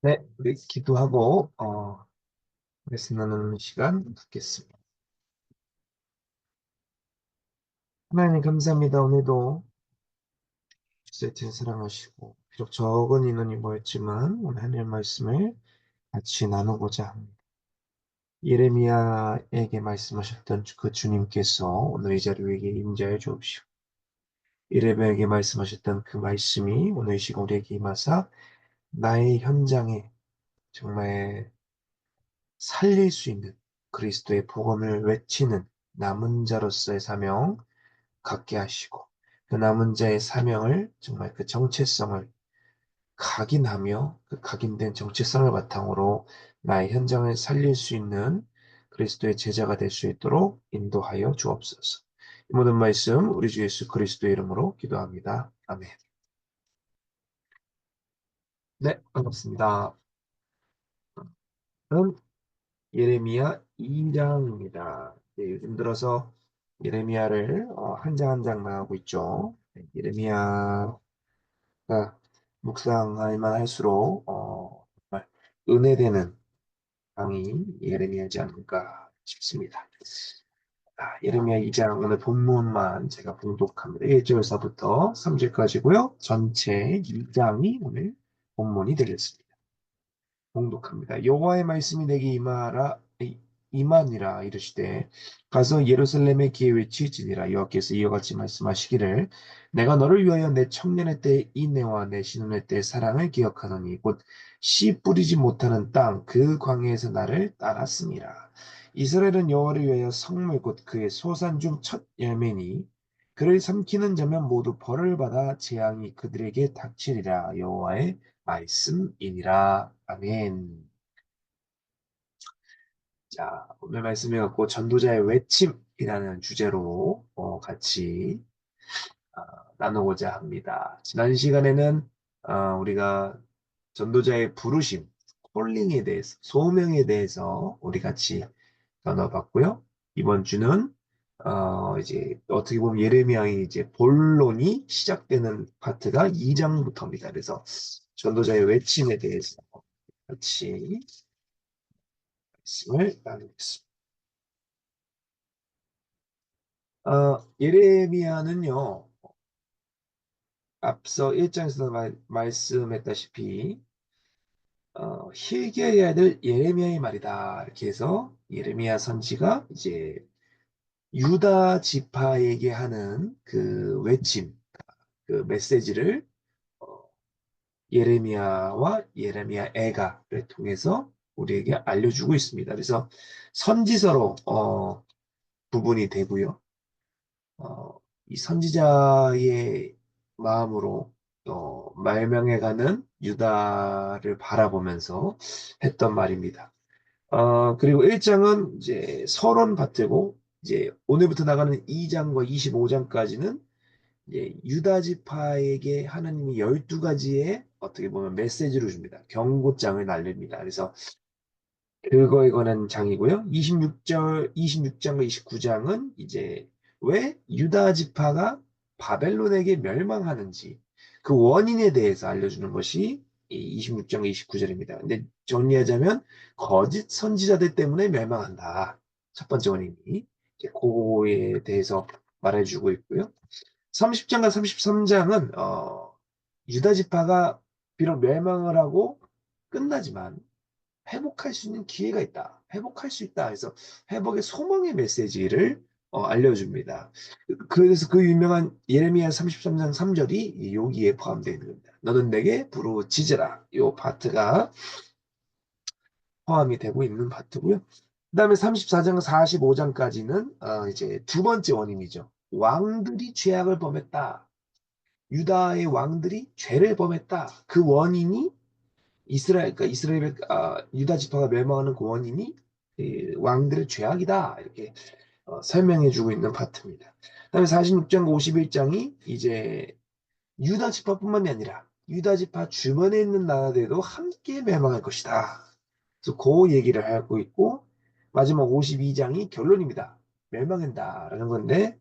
네, 우리 기도하고 말씀 나누는 시간 갖겠습니다. 하나님 감사합니다. 오늘도 세팅 사랑하시고 비록 적은 인원이 모였지만 오늘 하나님 말씀을 같이 나누고자 합니다. 예레미야에게 말씀하셨던 그 주님께서 오늘 이 자리에 임재해 주옵시고 예레미야에게 말씀하셨던 그 말씀이 오늘 이 시간 우리에게 임하사 나의 현장에 정말 살릴 수 있는 그리스도의 복음을 외치는 남은 자로서의 사명 갖게 하시고 그 남은 자의 사명을 정말 그 정체성을 각인하며 그 각인된 정체성을 바탕으로 나의 현장을 살릴 수 있는 그리스도의 제자가 될 수 있도록 인도하여 주옵소서. 이 모든 말씀 우리 주 예수 그리스도의 이름으로 기도합니다. 아멘. 네, 반갑습니다. 은 예레미야 2장입니다. 네, 요즘 들어서 예레미야를 한 장 한 장 나가고 있죠. 네, 예레미야 묵상할 만할수록 정말 은혜되는 강의 예레미야지 않을까 싶습니다. 예레미야 2장 오늘 본문만 제가 봉독합니다. 1절서부터 3절까지고요. 전체 2장이 오늘 본문이 되겠습니다. 봉독합니다. 여호와의 말씀이 내게 임하니라 이르시되 가서 예루살렘에 기에 외칠지니라. 여호와께서 이와 같이 말씀하시기를 내가 너를 위하여 내 청년의 때의 인내와 내 신혼의 때의 사랑을 기억하노니 곧 씨 뿌리지 못하는 땅 그 광야에서 나를 따랐음이라. 이스라엘은 여호와를 위하여 성물 곧 그의 소산 중 첫 열매니 그를 삼키는 자면 모두 벌을 받아 재앙이 그들에게 닥치리라. 여호와의 말씀이니라. 아멘. 자, 오늘 말씀해 갖고 전도자의 외침이라는 주제로 같이 어, 나누고자 합니다. 지난 시간에는 우리가 전도자의 부르심, 콜링에 대해서, 소명에 대해서 우리 같이 나눠봤고요. 이번 주는 이제 어떻게 보면 예레미야의 이제 본론이 시작되는 파트가 2장부터입니다. 그래서 전도자의 외침에 대해서 같이 말씀을 나누겠습니다. 예레미야는요, 앞서 1장에서 말씀했다시피, hilkiah의 아들 예레미야의 말이다. 이렇게 해서 예레미야 선지가 이제 유다 지파에게 하는 그 외침, 그 메시지를 어, 예레미야와 예레미야 애가를 통해서 우리에게 알려주고 있습니다. 그래서 선지서로 부분이 되고요. 이 선지자의 마음으로 말명해가는 유다를 바라보면서 했던 말입니다. 그리고 1장은 이제 서론 파트고 이제 오늘부터 나가는 2장과 25장까지는 이제 유다 지파에게 하나님이 12가지의 어떻게 보면 메시지를 줍니다. 경고장을 날립니다. 그래서 그거에 관한 장이고요. 26장과 29장은 이제 왜 유다 지파가 바벨론에게 멸망하는지 그 원인에 대해서 알려주는 것이 이 26장과 29절입니다. 근데 정리하자면 거짓 선지자들 때문에 멸망한다. 첫 번째 원인이 이제 그거에 대해서 말해주고 있고요. 30장과 33장은 유다 지파가 비록 멸망을 하고 끝나지만 회복할 수 있는 기회가 있다. 회복할 수 있다. 해서 회복의 소망의 메시지를 알려줍니다. 그래서 그 유명한 예레미야 33장 3절이 여기에 포함되어 있는 겁니다. 너는 내게 부르짖으라. 이 파트가 포함이 되고 있는 파트고요. 그다음에 34장 45장까지는 이제 두 번째 원인이죠. 왕들이 죄악을 범했다. 유다의 왕들이 죄를 범했다. 그 원인이 그러니까 이스라엘, 유다 지파가 멸망하는 그 원인이 이 왕들의 죄악이다. 이렇게 설명해주고 있는 파트입니다. 그다음에 46장과 51장이 이제 유다 지파뿐만이 아니라 유다 지파 주변에 있는 나라들도 함께 멸망할 것이다. 그래서 그 얘기를 하고 있고 마지막 52장이 결론입니다. 멸망한다라는 건데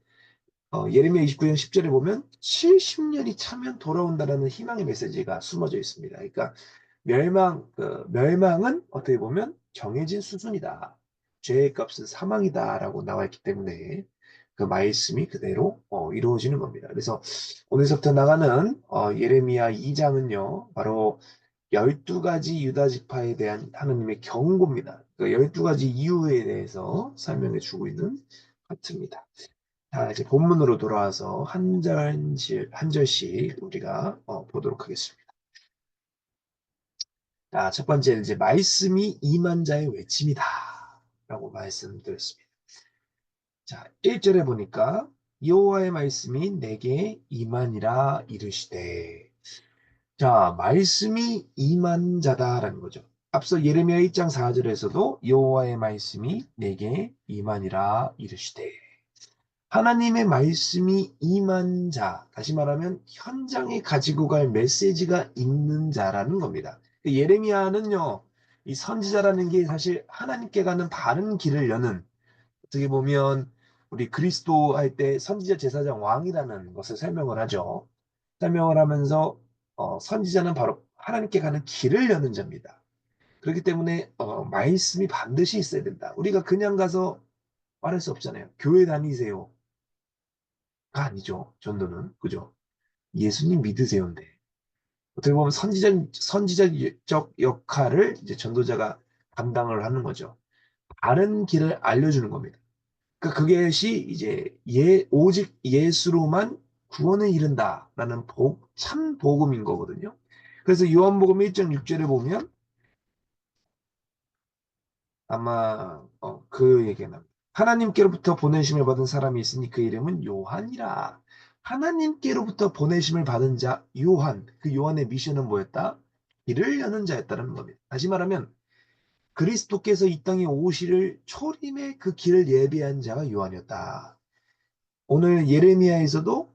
예레미야 29장 10절에 보면 70년이 차면 돌아온다라는 희망의 메시지가 숨어져 있습니다. 그러니까 멸망은 어떻게 보면 정해진 수순이다. 죄의 값은 사망이다라고 나와 있기 때문에 그 말씀이 그대로 이루어지는 겁니다. 그래서 오늘부터 나가는 예레미야 2장은요, 바로 12가지 유다 지파에 대한 하나님의 경고입니다. 그 12가지 이유에 대해서 설명해 주고 있는 파트입니다. 자, 이제 본문으로 돌아와서 한 절씩 우리가 보도록 하겠습니다. 자, 첫 번째는 이제 말씀이 임한 자의 외침이다. 라고 말씀드렸습니다. 자, 1절에 보니까 여호와의 말씀이 내게 임하니라 이르시되. 자, 말씀이 임한 자다라는 거죠. 앞서 예레미야 1장 4절에서도 여호와의 말씀이 내게 임하니라 이르시되. 하나님의 말씀이 임한 자, 다시 말하면 현장에 가지고 갈 메시지가 있는 자라는 겁니다. 예레미야는요, 이 선지자라는 게 사실 하나님께 가는 바른 길을 여는, 어떻게 보면 우리 그리스도 할 때 선지자 제사장 왕이라는 것을 설명을 하죠. 설명을 하면서 선지자는 바로 하나님께 가는 길을 여는 자입니다. 그렇기 때문에 말씀이 반드시 있어야 된다. 우리가 그냥 가서 말할 수 없잖아요. 교회 다니세요. 가 아니죠. 전도는. 그죠? 예수님 믿으세요인데. 어떻게 보면 선지자적 역할을 이제 전도자가 감당을 하는 거죠. 바른 길을 알려주는 겁니다. 그러니까 그것이 이제 오직 예수로만 구원에 이른다라는 참 복음인 거거든요. 그래서 요한복음 1장 6절에 보면 아마 그 얘기가 납니다. 하나님께로부터 보내심을 받은 사람이 있으니 그 이름은 요한이라. 하나님께로부터 보내심을 받은 자 요한, 그 요한의 미션은 뭐였다? 길을 여는 자였다는 겁니다. 다시 말하면 그리스도께서 이 땅에 오시를 초림의 그 길을 예비한 자가 요한이었다. 오늘 예레미야에서도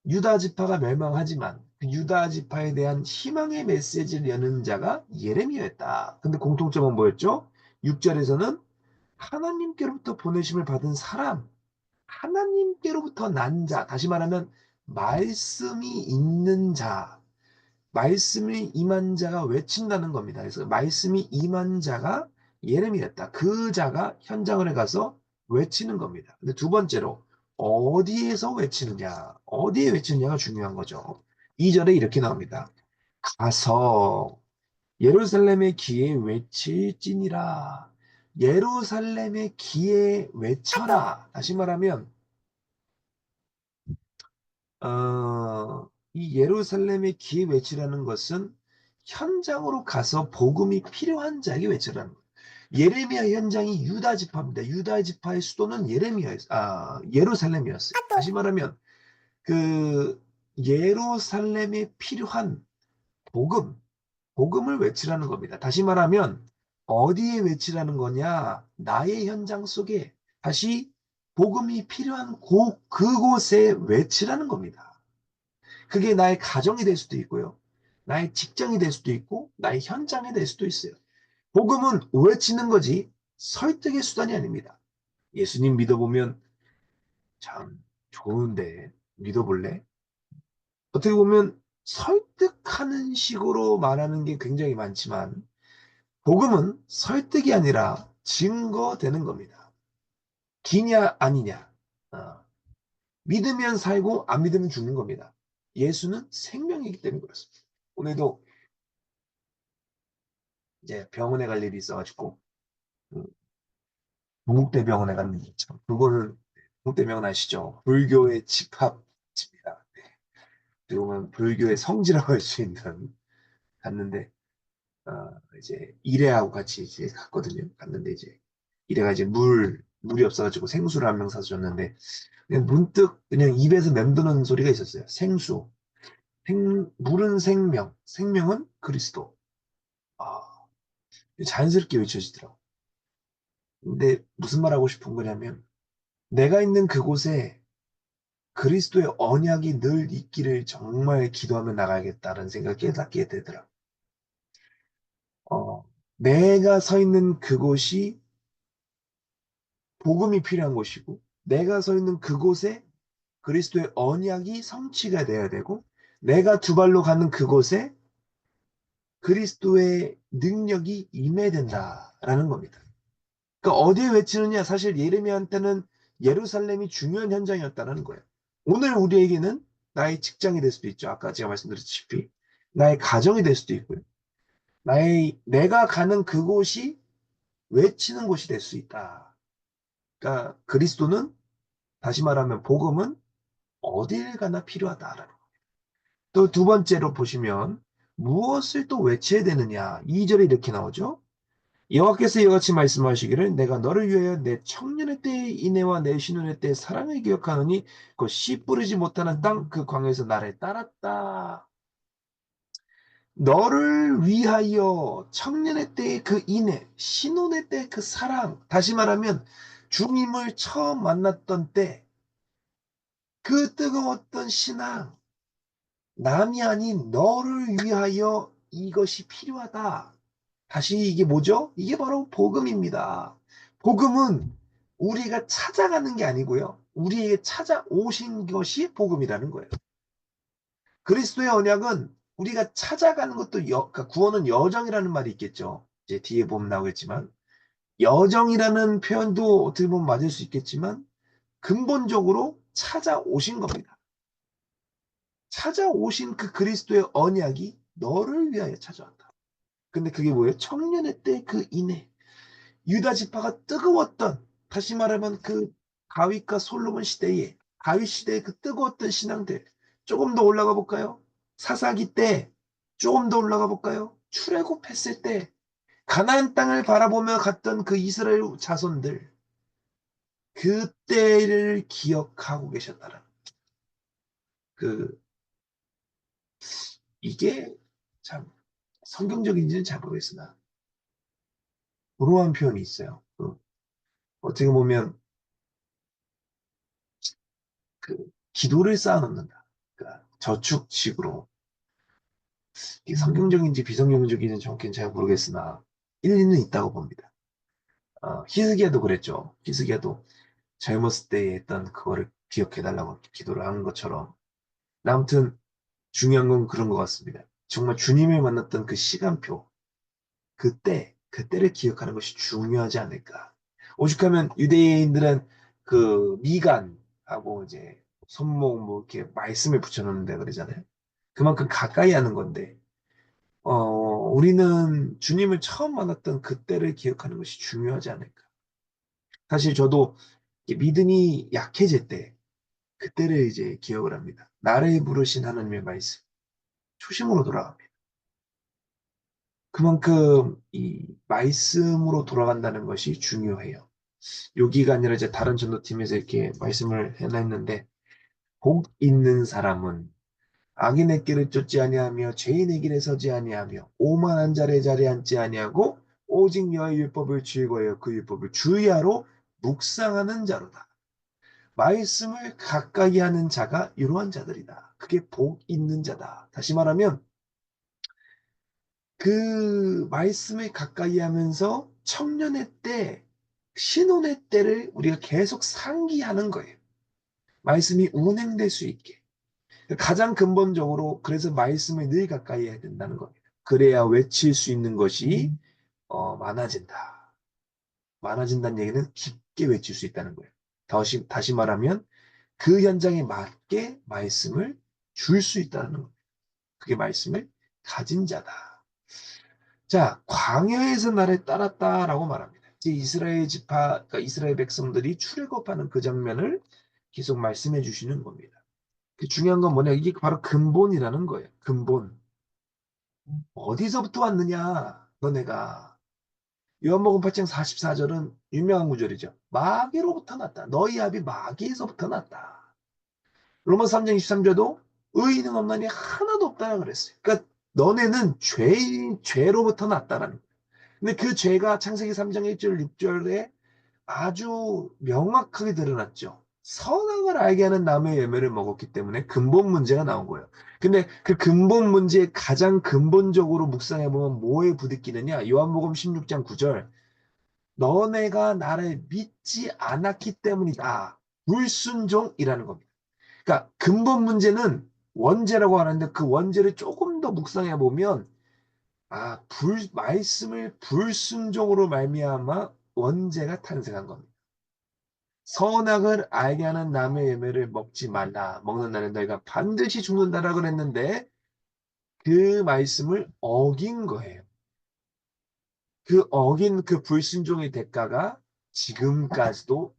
유다 지파가 멸망하지만 그 유다 지파에 대한 희망의 메시지를 여는 자가 예레미야였다. 근데 공통점은 뭐였죠? 6절에서는 하나님께로부터 보내심을 받은 사람, 하나님께로부터 난 자, 다시 말하면 말씀이 있는 자, 말씀이 임한 자가 외친다는 겁니다. 그래서 말씀이 임한 자가 예레미야였다. 그 자가 현장을 가서 외치는 겁니다. 근데 두 번째로 어디에서 외치느냐, 어디에 외치느냐가 중요한 거죠. 2절에 이렇게 나옵니다. 가서 예루살렘의 귀에 외칠지니라. 예루살렘의 귀에 외쳐라. 다시 말하면 이 예루살렘의 귀에 외치라는 것은 현장으로 가서 복음이 필요한 자에게 외치라는 거예요. 예레미야 현장이 유다 지파입니다. 유다 지파의 수도는 예루살렘이었어요. 다시 말하면 그 예루살렘에 필요한 복음, 복음을 외치라는 겁니다. 다시 말하면 어디에 외치라는 거냐? 나의 현장 속에 다시 복음이 필요한 그곳에 외치라는 겁니다. 그게 나의 가정이 될 수도 있고요. 나의 직장이 될 수도 있고 나의 현장이 될 수도 있어요. 복음은 외치는 거지 설득의 수단이 아닙니다. 예수님 믿어보면 참 좋은데 믿어볼래? 어떻게 보면 설득하는 식으로 말하는 게 굉장히 많지만 복음은 설득이 아니라 증거되는 겁니다. 기냐 아니냐. 어, 믿으면 살고 안 믿으면 죽는 겁니다. 예수는 생명이기 때문에 그렇습니다. 오늘도 이제 병원에 갈 일이 있어가지고 그 동국대병원에 갔는데 참 그거를 동국대병원 아시죠? 불교의 집합지입니다. 네. 어떻게 보면 불교의 성지라고 할 수 있는 갔는데 이제 일해하고 같이 이제 갔거든요. 갔는데 이제 일해가 이제 물이 없어가지고 생수를 한 명 사서 줬는데 그냥 문득 그냥 입에서 맴도는 소리가 있었어요. 생수. 물은 생명. 생명은 그리스도. 아, 자연스럽게 외쳐지더라고. 근데 무슨 말하고 싶은 거냐면 내가 있는 그곳에 그리스도의 언약이 늘 있기를 정말 기도하며 나가야겠다는 생각을 깨닫게 되더라고. 내가 서 있는 그곳이 복음이 필요한 곳이고 내가 서 있는 그곳에 그리스도의 언약이 성취가 돼야 되고 내가 두 발로 가는 그곳에 그리스도의 능력이 임해된다라는 겁니다. 그러니까 어디에 외치느냐? 사실 예레미야한테는 예루살렘이 중요한 현장이었다는 거예요. 오늘 우리에게는 나의 직장이 될 수도 있죠. 아까 제가 말씀드렸다시피 나의 가정이 될 수도 있고요. 내가 가는 그곳이 외치는 곳이 될 수 있다. 그러니까 그리스도는, 다시 말하면 복음은 어딜 가나 필요하다라는 거예요. 또 두 번째로 보시면 무엇을 또 외쳐야 되느냐? 2절에 이렇게 나오죠. 여호와께서 이같이 말씀하시기를 내가 너를 위하여 내 청년의 때의 인애와 내 신혼의 때의 사랑을 기억하노니 그 씨 뿌리지 못하는 땅 그 광야에서 나를 따랐다. 너를 위하여 청년의 때의 그 인애, 신혼의 때의 그 사랑, 다시 말하면 주님을 처음 만났던 때 그 뜨거웠던 신앙, 남이 아닌 너를 위하여 이것이 필요하다. 다시 이게 뭐죠? 이게 바로 복음입니다. 복음은 우리가 찾아가는 게 아니고요. 우리에게 찾아오신 것이 복음이라는 거예요. 그리스도의 언약은 우리가 찾아가는 것도 그러니까 구원은 여정이라는 말이 있겠죠. 이제 뒤에 보면 나오겠지만 여정이라는 표현도 어떻게 보면 맞을 수 있겠지만 근본적으로 찾아오신 겁니다. 찾아오신 그 그리스도의 언약이 너를 위하여 찾아왔다. 근데 그게 뭐예요? 청년의 때 그 인애. 유다 지파가 뜨거웠던, 다시 말하면 그 다윗과 솔로몬 시대에, 다윗 시대의 그 뜨거웠던 신앙들. 조금 더 올라가 볼까요? 사사기 때 조금 더 올라가 볼까요? 출애굽했을 때 가나안 땅을 바라보며 갔던 그 이스라엘 자손들, 그때를 기억하고 계셨다는, 그 이게 참 성경적인지는 잘 모르겠으나 그러한 표현이 있어요. 어떻게 보면 그 기도를 쌓아놓는다. 그러니까 저축식으로, 이게 성경적인지 비성경적인지는 정확히는 잘 모르겠으나 일리는 있다고 봅니다. 히스기야도 그랬죠. 히스기야도 젊었을 때 했던 그거를 기억해달라고 기도를 하는 것처럼. 아무튼 중요한 건 그런 것 같습니다. 정말 주님을 만났던 그 시간표, 그때를 기억하는 것이 중요하지 않을까. 오죽하면 유대인들은 그 미간하고 이제 손목 뭐 이렇게 말씀을 붙여놓는다 그러잖아요. 그만큼 가까이 하는 건데, 우리는 주님을 처음 만났던 그때를 기억하는 것이 중요하지 않을까. 사실 저도 믿음이 약해질 때, 그때를 이제 기억을 합니다. 나를 부르신 하나님의 말씀, 초심으로 돌아갑니다. 그만큼 이 말씀으로 돌아간다는 것이 중요해요. 여기가 아니라 이제 다른 전도팀에서 이렇게 말씀을 해놨는데, 복 있는 사람은 악인의 길을 쫓지 아니하며 죄인의 길에 서지 아니하며 오만한 자리에 앉지 아니하고 오직 여호와의 율법을 즐거워하여 그 율법을 주야로 묵상하는 자로다. 말씀을 가까이 하는 자가 이러한 자들이다. 그게 복 있는 자다. 다시 말하면 그 말씀을 가까이 하면서 청년의 때, 신혼의 때를 우리가 계속 상기하는 거예요. 말씀이 운행될 수 있게. 가장 근본적으로 그래서 말씀을 늘 가까이 해야 된다는 겁니다. 그래야 외칠 수 있는 것이 많아진다. 많아진다는 얘기는 깊게 외칠 수 있다는 거예요. 다시 말하면 그 현장에 맞게 말씀을 줄 수 있다는 겁니다. 그게 말씀을 가진 자다. 자, 광야에서 나를 따랐다라고 말합니다. 이제 이스라엘 그러니까 이스라엘 백성들이 출애굽하는 그 장면을 계속 말씀해 주시는 겁니다. 그 중요한 건 뭐냐? 이게 바로 근본이라는 거예요. 근본. 어디서부터 왔느냐? 너네가. 요한복음 8장 44절은 유명한 구절이죠. 마귀로부터 났다. 너희 아비 마귀에서부터 났다. 로마 3장 23절도 의인은 없나니 하나도 없다고 그랬어요. 그러니까 너네는 죄로부터 났다라는 거예요. 근데 그 죄가 창세기 3장 1절 6절에 아주 명확하게 드러났죠. 선악을 알게 하는 나무의 열매를 먹었기 때문에 근본 문제가 나온 거예요. 근데 그 근본 문제에 가장 근본적으로 묵상해 보면 뭐에 부딪히느냐? 요한복음 16장 9절. 너네가 나를 믿지 않았기 때문이다. 불순종이라는 겁니다. 그러니까 근본 문제는 원죄라고 하는데 그 원죄를 조금 더 묵상해 보면 말씀을 불순종으로 말미암아 원죄가 탄생한 겁니다. 선악을 알게 하는 나무의 열매를 먹지 말라. 먹는 날에 너희가 반드시 죽는다라고 그랬는데 그 말씀을 어긴 거예요. 그 어긴 그 불순종의 대가가 지금까지도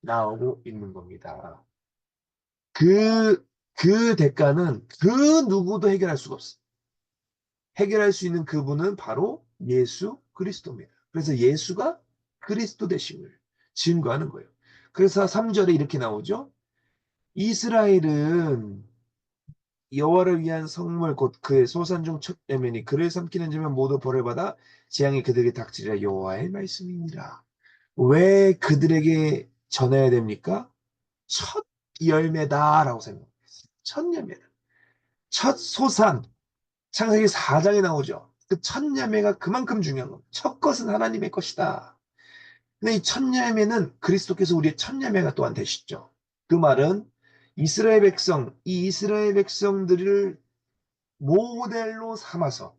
나오고 있는 겁니다. 그, 그 대가는 그 누구도 해결할 수가 없어요. 해결할 수 있는 그분은 바로 예수 그리스도입니다. 그래서 예수가 그리스도 되심을 증거하는 거예요. 그래서 3절에 이렇게 나오죠. 이스라엘은 여호와를 위한 성물 곧 그의 소산 중 첫 내면이 그를 삼키는 자면 모두 벌을 받아 재앙이 그들에게 닥치리라. 여호와의 말씀이니라. 왜 그들에게 전해야 됩니까? 첫 열매다라고 생각해요. 첫 열매다. 첫 소산. 창세기 4장에 나오죠. 그 첫 열매가 그만큼 중요한 겁니다. 첫 것은 하나님의 것이다. 근데 이 첫 열매는 그리스도께서 우리의 첫 열매가 또한 되시죠. 그 말은 이스라엘 백성, 이 이스라엘 백성들을 모델로 삼아서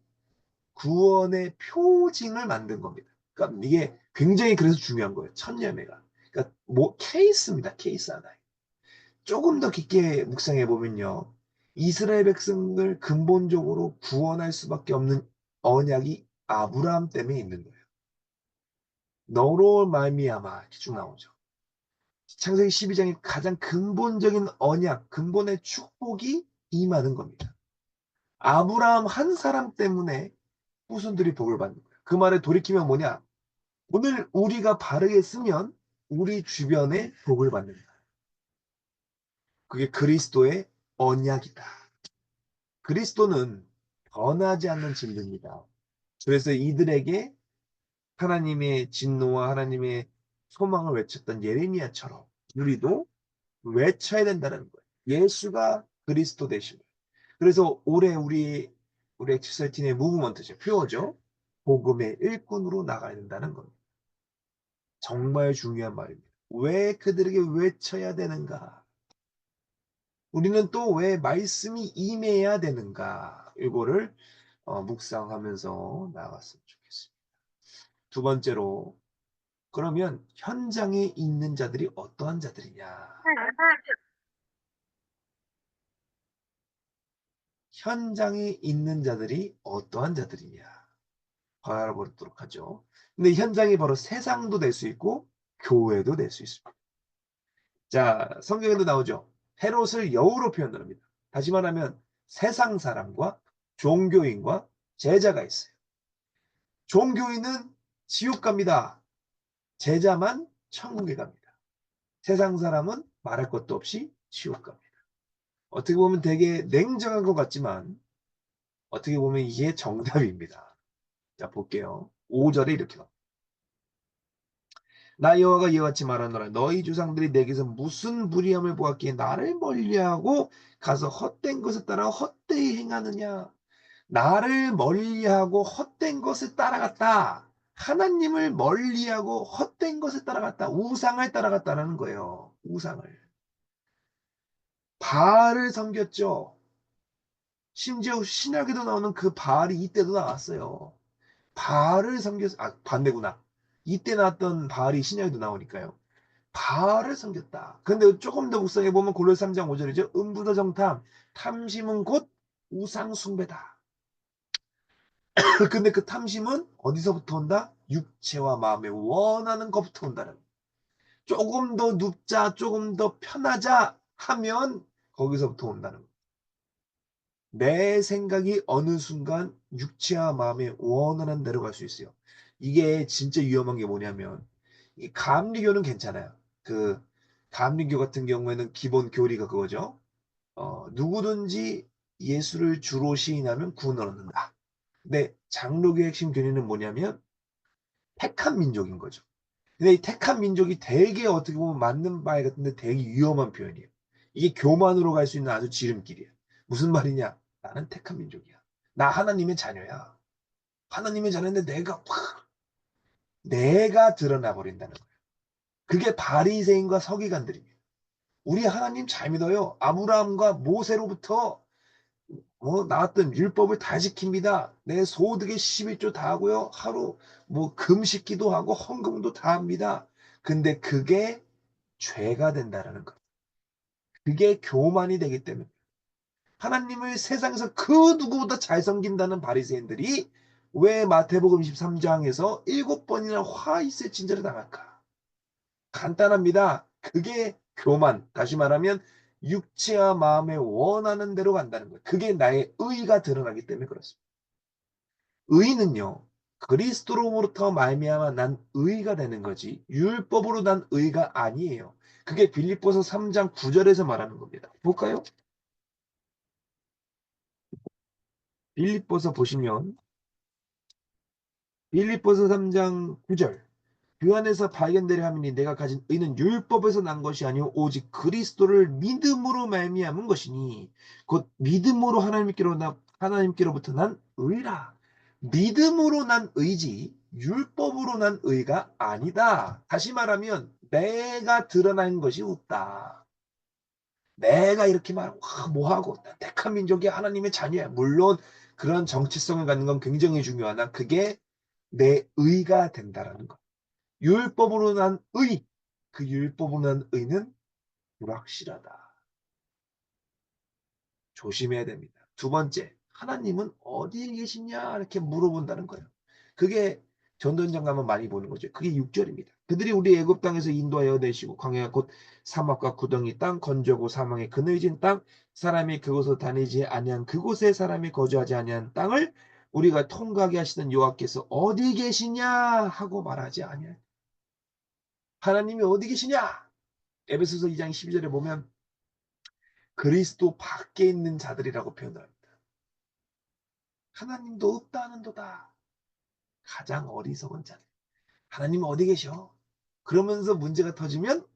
구원의 표징을 만든 겁니다. 그러니까 이게 굉장히 그래서 중요한 거예요. 첫 열매가. 그러니까 뭐 케이스입니다. 케이스 하나. 조금 더 깊게 묵상해 보면요. 이스라엘 백성을 근본적으로 구원할 수밖에 없는 언약이 아브라함 때문에 있는 거예요. 너로 말미암아 이렇게 쭉 나오죠. 창세기 12장의 가장 근본적인 언약, 근본의 축복이 임하는 겁니다. 아브라함 한 사람 때문에 후손들이 복을 받는 거예요. 그 말을 돌이키면 뭐냐? 오늘 우리가 바르게 쓰면 우리 주변에 복을 받는다. 그게 그리스도의 언약이다. 그리스도는 변하지 않는 진리입니다. 그래서 이들에게 하나님의 진노와 하나님의 소망을 외쳤던 예레미야처럼 우리도 외쳐야 된다는 거예요. 예수가 그리스도 되심을. 그래서 올해 우리 엑스설틴의 무브먼트죠. 표어죠. 복음의 일꾼으로 나가야 된다는 겁니다. 정말 중요한 말입니다. 왜 그들에게 외쳐야 되는가? 우리는 또 왜 말씀이 임해야 되는가? 이거를 묵상하면서 나아갔으면 좋겠습니다. 두 번째로, 그러면 현장에 있는 자들이 어떠한 자들이냐? 현장에 있는 자들이 어떠한 자들이냐? 바라보도록 하죠. 근데 현장이 바로 세상도 될 수 있고 교회도 될 수 있습니다. 자, 성경에도 나오죠. 헤롯을 여우로 표현합니다. 다시 말하면 세상 사람과 종교인과 제자가 있어요. 종교인은 지옥 갑니다. 제자만 천국에 갑니다. 세상 사람은 말할 것도 없이 지옥 갑니다. 어떻게 보면 되게 냉정한 것 같지만 어떻게 보면 이게 정답입니다. 자, 볼게요. 5절에 이렇게 나옵니다. 나 여호와가 이와 같이 말하노라. 너희 조상들이 내게서 무슨 불의함을 보았기에 나를 멀리하고 가서 헛된 것을 따라 헛되이 행하느냐. 나를 멀리하고 헛된 것을 따라갔다. 하나님을 멀리하고 헛된 것을 따라갔다. 우상을 따라갔다라는 거예요. 우상을. 바알을 섬겼죠. 심지어 신약에도 나오는 그 바알이 이때도 나왔어요. 바알을 반대구나. 이때 나왔던 바알이 신약에도 나오니까요. 바알을 섬겼다. 근데 조금 더 묵상해 보면 골로새 3장 5절이죠. 음부도 정탐, 탐심은 곧 우상 숭배다. 근데 그 탐심은 어디서부터 온다? 육체와 마음에 원하는 것부터 온다는 거예요. 조금 더 눕자, 조금 더 편하자 하면 거기서부터 온다는 거예요. 내 생각이 어느 순간 육체와 마음에 원하는 대로 갈 수 있어요. 이게 진짜 위험한 게 뭐냐면 이 감리교는 괜찮아요. 그 감리교 같은 경우에는 기본 교리가 그거죠. 누구든지 예수를 주로 시인하면 구원을 얻는다. 근데 장로교의 핵심 교리는 뭐냐면 택한 민족인 거죠. 근데 이 택한 민족이 되게 어떻게 보면 맞는 말 같은데 되게 위험한 표현이에요. 이게 교만으로 갈 수 있는 아주 지름길이에요. 무슨 말이냐? 나는 택한 민족이야. 나 하나님의 자녀야. 하나님의 자녀인데 내가 드러나 버린다는 거예요. 그게 바리새인과 서기관들입니다. 우리 하나님 잘 믿어요. 아브라함과 모세로부터 나왔던 율법을 다 지킵니다. 내 소득의 11조 다 하고요. 하루 금식기도 하고 헌금도 다 합니다. 근데 그게 죄가 된다라는 거. 그게 교만이 되기 때문에 하나님을 세상에서 그 누구보다 잘 섬긴다는 바리새인들이 왜 마태복음 23장에서 7번이나 화이세 진저를 당할까? 간단합니다. 그게 교만. 다시 말하면 육체와 마음에 원하는 대로 간다는 거예요. 그게 나의 의가 드러나기 때문에 그렇습니다. 의는요. 그리스도로부터 말미암아 난 의가 되는 거지 율법으로 난 의가 아니에요. 그게 빌립보서 3장 9절에서 말하는 겁니다. 볼까요? 빌립보서 보시면 빌립보서 3장 9절 그 안에서 발견되려 함이니 내가 가진 의는 율법에서 난 것이 아니요 오직 그리스도를 믿음으로 말미암은 것이니 곧 믿음으로 하나님께로부터 난 의라. 믿음으로 난 의지 율법으로 난 의가 아니다. 다시 말하면 내가 드러난 것이 없다. 내가 이렇게 말하고 뭐하고 택한 민족이 하나님의 자녀야. 물론 그런 정체성을 갖는 건 굉장히 중요하나 그게 내 의가 된다라는 것. 율법으로 난 의, 그 율법으로 난 의는 불확실하다. 조심해야 됩니다. 두 번째, 하나님은 어디에 계시냐 이렇게 물어본다는 거예요. 그게 전도연장 가면 많이 보는 거죠. 그게 6절입니다. 그들이 우리 애굽 땅에서 인도하여 내시고 광야 곧 사막과 구덩이 땅 건조고 사망의 그늘진 땅 사람이 그곳을 다니지 아니한 그곳에 사람이 거주하지 아니한 땅을 우리가 통과하게 하시던 여호와께서 어디 계시냐 하고 말하지 아니하니 하나님이 어디 계시냐? 에베소서 2장 12절에 보면 그리스도 밖에 있는 자들이라고 표현을 합니다. 하나님도 없다 하는도다. 가장 어리석은 자들. 하나님 어디 계셔? 그러면서 문제가 터지면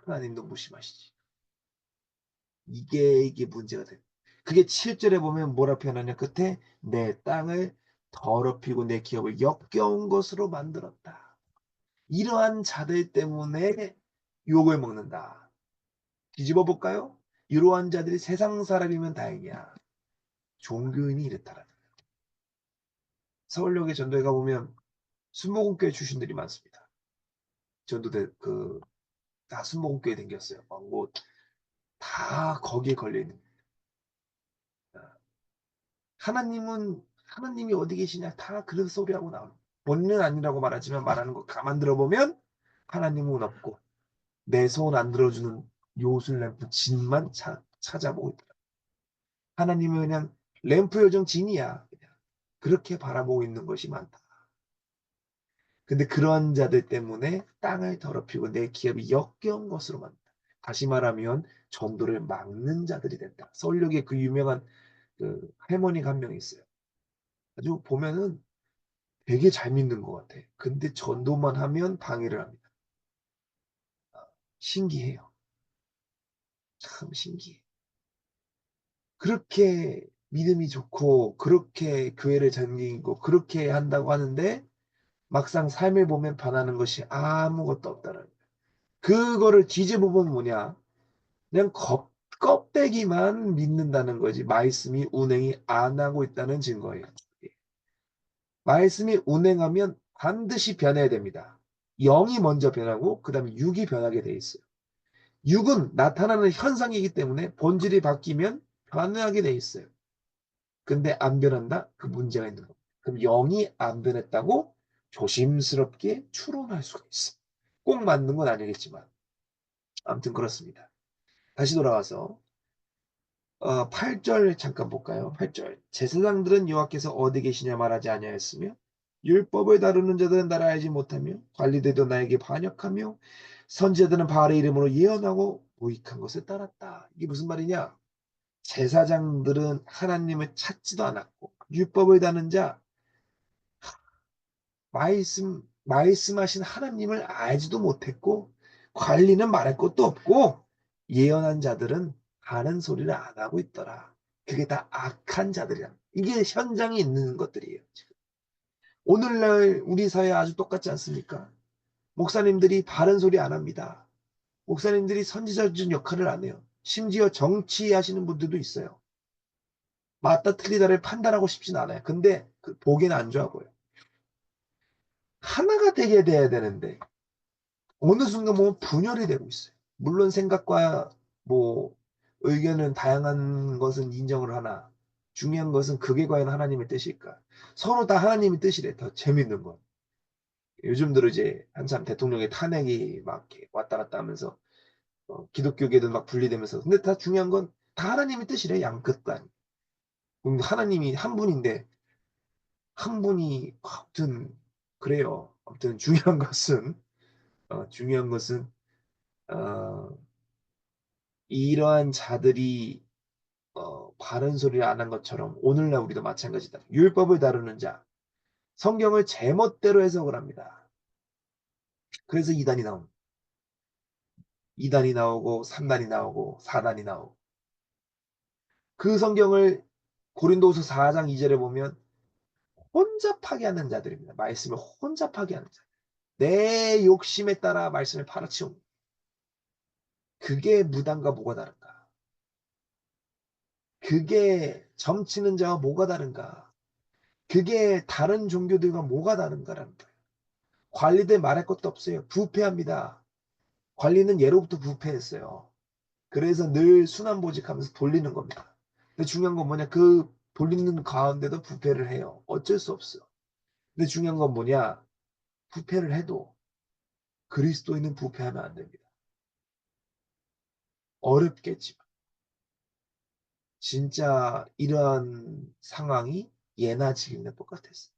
하나님도 무심하시지. 이게 문제가 돼. 그게 7절에 보면 뭐라 표현하냐 끝에 내 땅을 더럽히고 내 기업을 역겨운 것으로 만들었다. 이러한 자들 때문에 욕을 먹는다. 뒤집어 볼까요? 이러한 자들이 세상 사람이면 다행이야. 종교인이 이렇다라는 거예요. 서울역에 전도회 가보면 순복음교회 출신들이 많습니다. 전도대 다 순복음교회 댕겼어요. 다 거기에 걸려있는 거예요. 하나님이 어디 계시냐 다 그런 소리하고 나옵니다. 본인은 아니라고 말하지만 말하는 거 가만 들어보면 하나님은 없고 내 소원 안 들어주는 요술 램프 진만 찾아보고 있더라. 하나님은 그냥 램프 요정 진이야. 그냥 그렇게 바라보고 있는 것이 많다. 근데 그런 자들 때문에 땅을 더럽히고 내 기업이 역겨운 것으로 만든다. 다시 말하면 전도를 막는 자들이 된다. 서울역에 그 유명한 할머니가 한 명 있어요. 아주 보면은 되게 잘 믿는 것 같아. 근데 전도만 하면 방해를 합니다. 신기해요. 참 신기해. 그렇게 믿음이 좋고 그렇게 교회를 다니고 그렇게 한다고 하는데 막상 삶을 보면 변하는 것이 아무것도 없다는 거예요. 그거를 뒤집어 보면 뭐냐? 그냥 껍데기만 믿는다는 거지 말씀이 운행이 안 하고 있다는 증거예요. 말씀이 운행하면 반드시 변해야 됩니다. 영이 먼저 변하고 그 다음에 육이 변하게 돼 있어요. 육은 나타나는 현상이기 때문에 본질이 바뀌면 변하게 돼 있어요. 근데 안 변한다? 그 문제가 있는 겁니다. 그럼 영이 안 변했다고 조심스럽게 추론할 수가 있어. 꼭 맞는 건 아니겠지만 아무튼 그렇습니다. 다시 돌아와서 8절 잠깐 볼까요? 8절. 제사장들은 여호와께서 어디 계시냐 말하지 아니하였으며 율법을 다루는 자들은 나를 알지 못하며 관리들도 나에게 반역하며 선지자들은 바알의 이름으로 예언하고 무익한 것을 따랐다. 이게 무슨 말이냐? 제사장들은 하나님을 찾지도 않았고 율법을 다는 자 말씀하신 하나님을 알지도 못했고 관리는 말할 것도 없고 예언한 자들은 하는 소리를 안 하고 있더라. 그게 다 악한 자들이야. 이게 현장에 있는 것들이에요. 지금. 오늘날 우리 사회 아주 똑같지 않습니까? 목사님들이 바른 소리 안 합니다. 목사님들이 선지자적인 역할을 안 해요. 심지어 정치하시는 분들도 있어요. 맞다 틀리다를 판단하고 싶진 않아요. 근데 그 보기에는 안 좋아 보여요. 하나가 되게 돼야 되는데 어느 순간 보면 분열이 되고 있어요. 물론 생각과 뭐 의견은 다양한 것은 인정을 하나 중요한 것은 그게 과연 하나님의 뜻일까? 서로 다 하나님의 뜻이래. 더 재밌는 건. 요즘 들어 이제 한참 대통령의 탄핵이 막 이렇게 왔다 갔다 하면서 기독교계도 막 분리되면서 근데 다 중요한 건 다 하나님의 뜻이래. 양끝간. 하나님이 한 분인데 한 분이 아무튼 그래요. 아무튼 중요한 것은 어 이러한 자들이 바른 소리를 안 한 것처럼 오늘날 우리도 마찬가지다. 율법을 다루는 자, 성경을 제멋대로 해석을 합니다. 그래서 이단이 나오고 3단이 나오고 4단이 나오고 그 성경을 고린도후서 4장 2절에 보면 혼잡 파괴하는 자들입니다. 말씀을 혼잡 파괴하는 자. 내 욕심에 따라 말씀을 팔아치웁니다. 그게 무당과 뭐가 다른가? 그게 점치는 자와 뭐가 다른가? 그게 다른 종교들과 뭐가 다른가라는 거예요. 관리들 말할 것도 없어요. 부패합니다. 관리는 예로부터 부패했어요. 그래서 늘 순환보직하면서 돌리는 겁니다. 근데 중요한 건 뭐냐? 그 돌리는 가운데도 부패를 해요. 어쩔 수 없어. 근데 중요한 건 뭐냐? 부패를 해도 그리스도인은 부패하면 안 됩니다. 어렵겠지만 진짜 이러한 상황이 예나 지금이나 똑같았어요.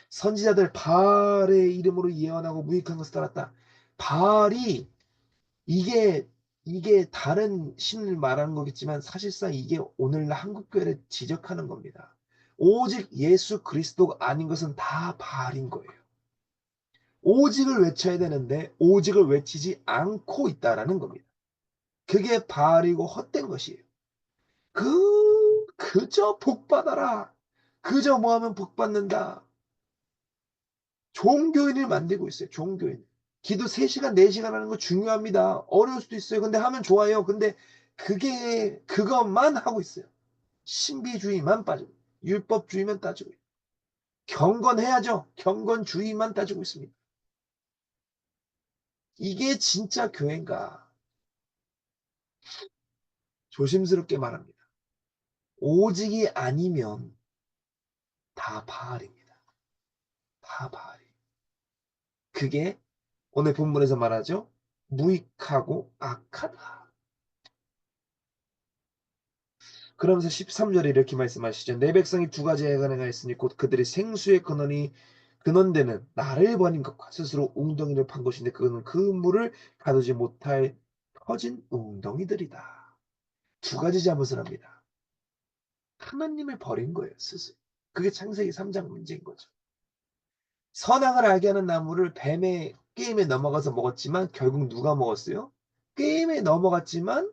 선지자들 바알의 이름으로 예언하고 무익한 것을 따랐다. 바알이 이게 이게 다른 신을 말하는 거겠지만 사실상 이게 오늘날 한국 교회를 지적하는 겁니다. 오직 예수 그리스도가 아닌 것은 다 바알인 거예요. 오직을 외쳐야 되는데 오직을 외치지 않고 있다라는 겁니다. 그게 바알이고 헛된 것이에요. 그저 복 받아라. 그저 뭐 하면 복 받는다. 종교인을 만들고 있어요. 종교인. 기도 3시간, 4시간 하는 거 중요합니다. 어려울 수도 있어요. 근데 하면 좋아요. 근데 그것만 하고 있어요. 신비주의만 빠지고, 율법주의만 따지고, 경건해야죠. 경건주의만 따지고 있습니다. 이게 진짜 교회인가? 조심스럽게 말합니다. 오직이 아니면 다 바알입니다. 다 바알이에요. 그게 오늘 본문에서 말하죠. 무익하고 악하다. 그러면서 13절에 이렇게 말씀하시죠. 내 백성이 두 가지 해가 행하였으니 곧 그들의 생수의 근원되는 나를 버린 것과 스스로 웅덩이를 판 것인데 그거는 그 물을 가두지 못할 터진 웅덩이들이다. 두 가지 잘못을 합니다. 하나님을 버린 거예요, 스스로. 그게 창세기 3장 문제인 거죠. 선악을 알게 하는 나무를 뱀의 게임에 넘어가서 먹었지만 결국 누가 먹었어요? 게임에 넘어갔지만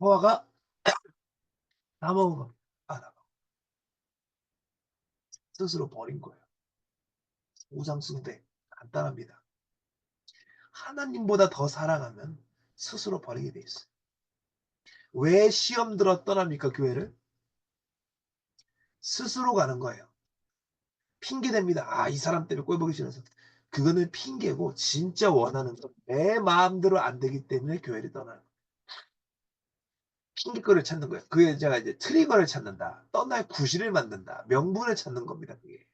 허와가 다 먹은 겁니다. 스스로 버린 거예요. 우상숭배 간단합니다. 하나님보다 더 사랑하면 스스로 버리게 돼 있어요. 왜 시험 들어 떠납니까 교회를? 스스로 가는 거예요. 핑계 댑니다. 이 사람 때문에 꼴 보기 싫어서. 그거는 핑계고 진짜 원하는 건 내 마음대로 안 되기 때문에 교회를 떠나는 거예요. 핑계거리를 찾는 거예요. 그 여자가 이제 트리거를 찾는다. 떠날 구실을 만든다. 명분을 찾는 겁니다. 그게.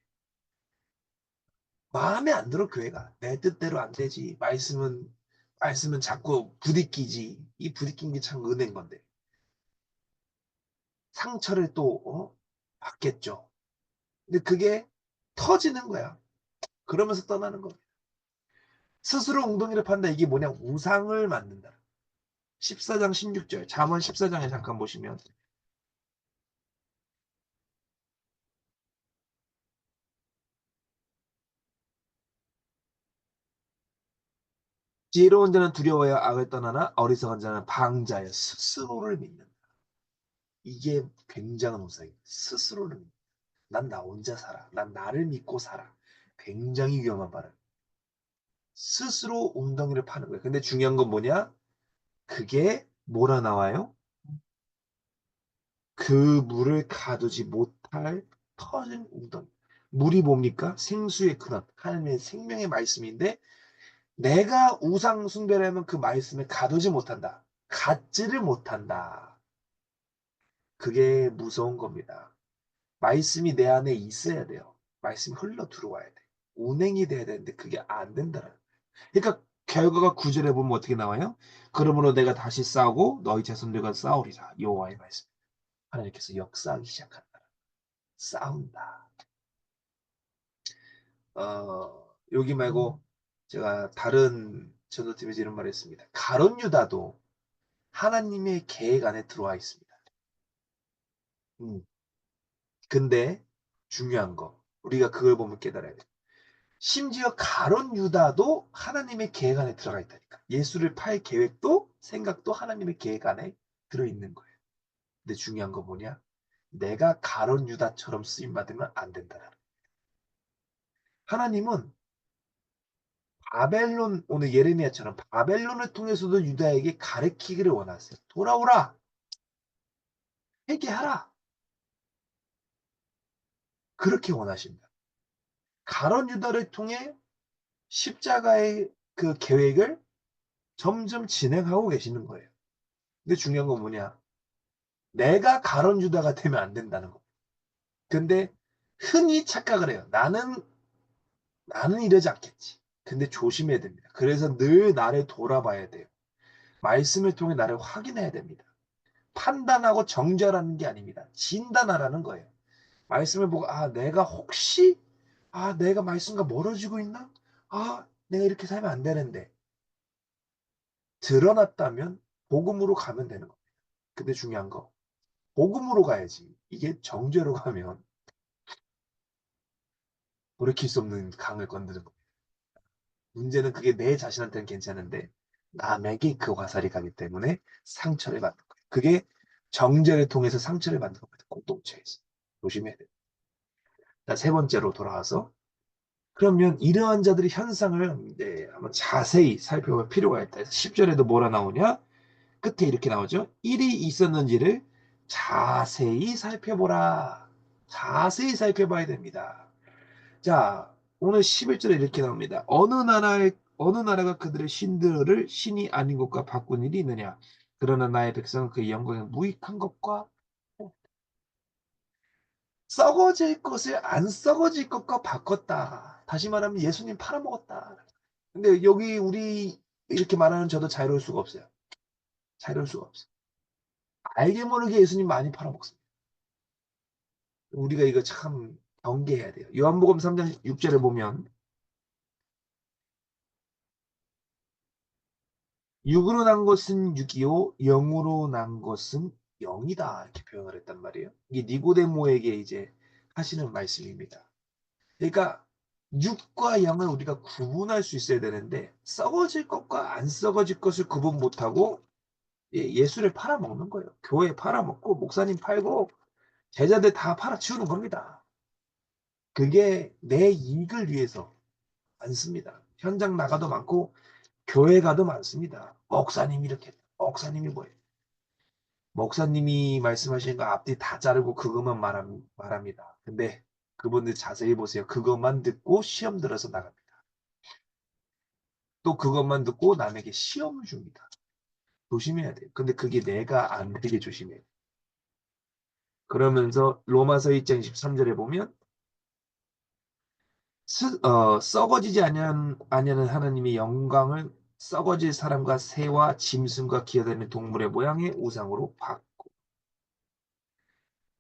마음에 안 들어 교회가. 내 뜻대로 안 되지. 말씀은 자꾸 부딪히지. 이 부딪힌 게 참 은혜인 건데. 상처를 또 받겠죠. 근데 그게 터지는 거야. 그러면서 떠나는 겁니다. 스스로 웅덩이를 판다. 이게 뭐냐? 우상을 만든다. 14장 16절. 잠언 14장에 잠깐 보시면 지혜로운 자는 두려워야 악을 떠나나 어리석은 자는 방자여 스스로를 믿는다. 이게 굉장한 우상이에요. 스스로를 믿는다. 난 나 혼자 살아. 난 나를 믿고 살아. 굉장히 위험한 발언. 스스로 웅덩이를 파는 거예요. 근데 중요한 건 뭐냐? 그게 뭐라 나와요? 그 물을 가두지 못할 터진 우동. 물이 뭡니까? 생수의 근원, 하나님의 생명의 말씀인데 내가 우상 숭배를 하면 그 말씀을 가두지 못한다. 갖지를 못한다. 그게 무서운 겁니다. 말씀이 내 안에 있어야 돼요. 말씀이 흘러 들어와야 돼. 운행이 돼야 되는데 그게 안 된다는 거예요. 그러니까 결과가 9절에 보면 어떻게 나와요? 그러므로 내가 다시 싸우고 너희 자손들과 싸우리라. 여호와의 말씀. 하나님께서 역사하기 시작한다. 싸운다. 여기 말고 제가 다른 전도팀에서 이런 말을 했습니다. 가룟 유다도 하나님의 계획 안에 들어와 있습니다. 음. 근데 중요한 거 우리가 그걸 보면 깨달아야 돼. 심지어 가룟 유다도 하나님의 계획 안에 들어가 있다니까. 예수를 팔 계획도 생각도 하나님의 계획 안에 들어있는 거예요. 근데 중요한 거 뭐냐? 내가 가룟 유다처럼 쓰임 받으면 안 된다는 거예요. 하나님은 바벨론 오늘 예레미야처럼 바벨론을 통해서도 유다에게 가르치기를 원하세요. 돌아오라. 회개하라. 그렇게 원하신다. 가룟 유다를 통해 십자가의 그 계획을 점점 진행하고 계시는 거예요. 근데 중요한 건 뭐냐? 내가 가룟 유다가 되면 안 된다는 거. 근데 흔히 착각을 해요. 나는 이러지 않겠지. 근데 조심해야 됩니다. 그래서 늘 나를 돌아봐야 돼요. 말씀을 통해 나를 확인해야 됩니다. 판단하고 정죄하라는 게 아닙니다. 진단하라는 거예요. 말씀을 보고 내가 혹시 내가 말씀과 멀어지고 있나? 내가 이렇게 살면 안 되는데 드러났다면 복음으로 가면 되는 겁니다. 근데 중요한 거 복음으로 가야지. 이게 정죄로 가면 돌이킬 수 없는 강을 건드는 겁니다. 문제는 그게 내 자신한테는 괜찮은데 남에게 그 화살이 가기 때문에 상처를 받는 거예요. 그게 정죄를 통해서 상처를 받는 겁니다. 공동체에서. 조심해야 돼요. 자, 세 번째로 돌아와서 그러면 이러한 자들의 현상을 한번 자세히 살펴볼 필요가 있다. 10절에도 뭐라 나오냐? 끝에 이렇게 나오죠. 일이 있었는지를 자세히 살펴보라. 자세히 살펴봐야 됩니다. 자, 오늘 11절에 이렇게 나옵니다. 어느 나라가 그들의 신들을 신이 아닌 것과 바꾼 일이 있느냐? 그러나 나의 백성은 그의 영광에 무익한 것과 썩어질 것을 안 썩어질 것과 바꿨다. 다시 말하면 예수님 팔아먹었다. 근데 여기 우리 이렇게 말하는 저도 자유로울 수가 없어요. 자유로울 수가 없어요. 알게 모르게 예수님 많이 팔아먹습니다. 우리가 이거 참 경계해야 돼요. 요한복음 3장 6절에 보면 육으로 난 것은 육이요 영으로 난 것은 영이다 이렇게 표현을 했단 말이에요. 이게 니고데모에게 이제 하시는 말씀입니다. 그러니까 육과 영을 우리가 구분할 수 있어야 되는데 썩어질 것과 안 썩어질 것을 구분 못하고 예수를 팔아먹는 거예요. 교회 팔아먹고 목사님 팔고 제자들 다 팔아치우는 겁니다. 그게 내 이익을 위해서 많습니다. 현장 나가도 많고 교회 가도 많습니다. 목사님이 이렇게 목사님이 뭐예요? 목사님이 말씀하시는 거 앞뒤 다 자르고 그것만 말합니다. 근데 그분들 자세히 보세요. 그것만 듣고 시험 들어서 나갑니다. 또 그것만 듣고 남에게 시험을 줍니다. 조심해야 돼요. 근데 그게 내가 안 되게 조심해야 돼요. 그러면서 로마서 2장 23절에 보면 썩어지지 아니하는 하나님의 영광을 썩어질 사람과 새와 짐승과 기어다니는 동물의 모양의 우상으로 바꾸고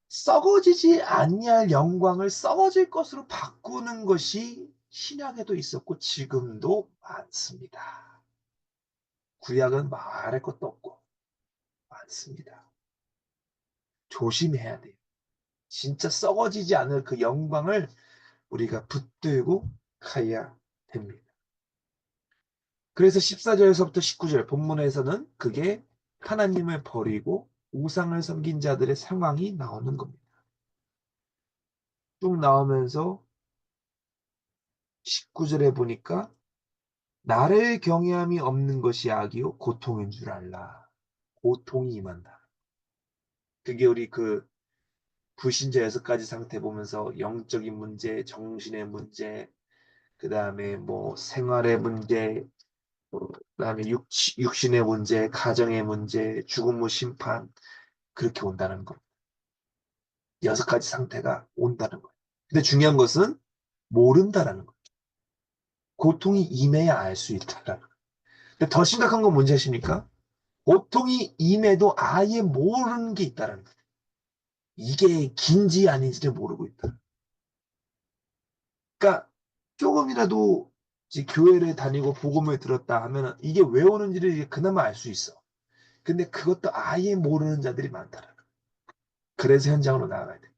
썩어지지 아니할 영광을 썩어질 것으로 바꾸는 것이 신약에도 있었고 지금도 많습니다. 구약은 말할 것도 없고 많습니다. 조심해야 돼요. 진짜 썩어지지 않을 그 영광을 우리가 붙들고 가야 됩니다. 그래서 14절에서부터 19절 본문에서는 그게 하나님을 버리고 우상을 섬긴 자들의 상황이 나오는 겁니다. 쭉 나오면서 19절에 보니까 나를 경외함이 없는 것이 악이요 고통인 줄 알라. 고통이 임한다. 그게 우리 그 불신자 6가지 상태 보면서 영적인 문제, 정신의 문제, 그다음에 뭐 생활의 문제, 그다음에 육신의 문제, 가정의 문제, 죽음 후 심판, 그렇게 온다는 거. 6가지 상태가 온다는 거예요. 근데 중요한 것은 모른다라는 거예요. 고통이 임해야 알 수 있다라는 거예요. 근데 더 심각한 건 뭔지 아십니까? 고통이 임해도 아예 모르는 게 있다라는 거예요. 이게 긴지 아닌지를 모르고 있다. 그러니까 조금이라도 이제 교회를 다니고 복음을 들었다 하면 이게 왜 오는지를 그나마 알 수 있어. 근데 그것도 아예 모르는 자들이 많다라는 거예요. 그래서 현장으로 나아가야 돼.